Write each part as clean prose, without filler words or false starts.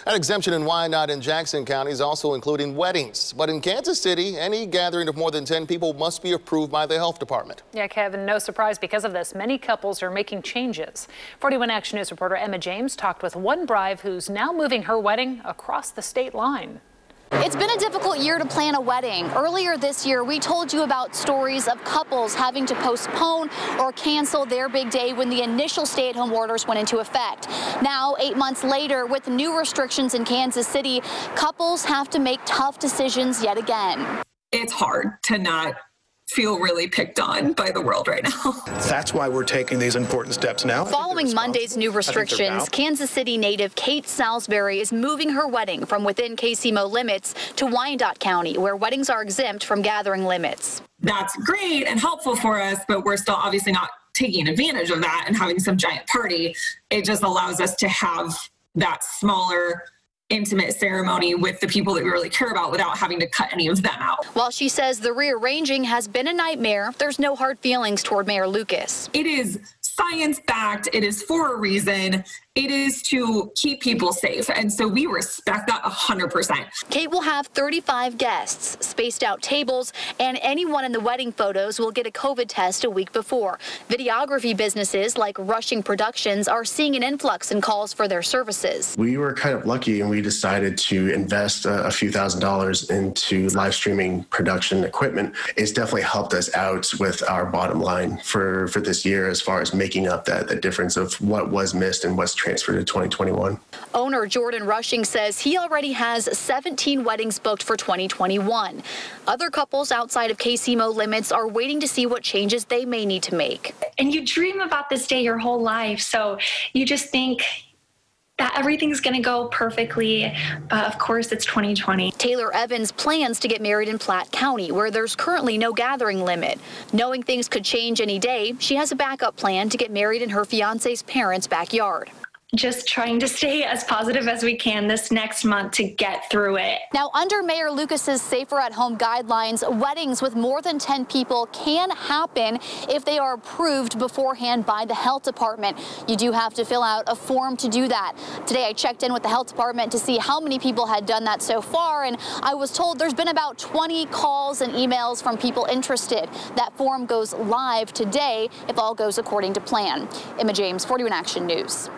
An exemption in Wyandotte and Jackson counties also including weddings. But in Kansas City, any gathering of more than 10 people must be approved by the health department. Yeah, Kevin, no surprise because of this. Many couples are making changes. 41 Action News reporter Emma James talked with one bride who's now moving her wedding across the state line. It's been a difficult year to plan a wedding. Earlier this year, we told you about stories of couples having to postpone or cancel their big day when the initial stay-at-home orders went into effect. Now, 8 months later, with new restrictions in Kansas City, couples have to make tough decisions yet again. It's hard to not feel really picked on by the world right now. That's why we're taking these important steps now. Following Monday's new restrictions, Kansas City native Kate Salisbury is moving her wedding from within KCMO limits to Wyandotte County, where weddings are exempt from gathering limits. That's great and helpful for us, but we're still obviously not taking advantage of that and having some giant party. It just allows us to have that smaller, intimate ceremony with the people that we really care about without having to cut any of them out. While she says the rearranging has been a nightmare, there's no hard feelings toward Mayor Lucas. It is science-backed. It is for a reason. It is to keep people safe. And so we respect that 100%. Kate will have 35 guests, spaced out tables, and anyone in the wedding photos will get a COVID test a week before. Videography businesses like Rushing Productions are seeing an influx in calls for their services. We were kind of lucky and we decided to invest a few $1,000s into live streaming production equipment. It's definitely helped us out with our bottom line for this year as far as making up that difference of what was missed and what's transferred to 2021. Owner Jordan Rushing says he already has 17 weddings booked for 2021. Other couples outside of KCMO limits are waiting to see what changes they may need to make. And you dream about this day your whole life, so you just think that everything's going to go perfectly, but of course it's 2020. Taylor Evans plans to get married in Platte County, where there's currently no gathering limit. Knowing things could change any day, she has a backup plan to get married in her fiance's parents' backyard. Just trying to stay as positive as we can this next month to get through it. Now, under Mayor Lucas's safer at home guidelines, weddings with more than 10 people can happen if they are approved beforehand by the health department. You do have to fill out a form to do that. Today, I checked in with the health department to see how many people had done that so far, and I was told there's been about 20 calls and emails from people interested. That form goes live today if all goes according to plan. Emma James, 41 Action News.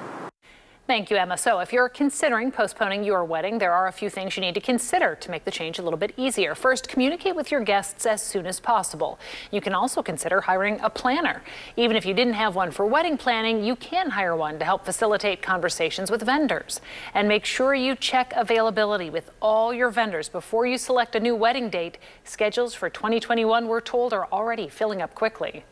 Thank you, Emma. So if you're considering postponing your wedding, there are a few things you need to consider to make the change a little bit easier. First, communicate with your guests as soon as possible. You can also consider hiring a planner. Even if you didn't have one for wedding planning, you can hire one to help facilitate conversations with vendors. And make sure you check availability with all your vendors before you select a new wedding date. Schedules for 2021, we're told, are already filling up quickly.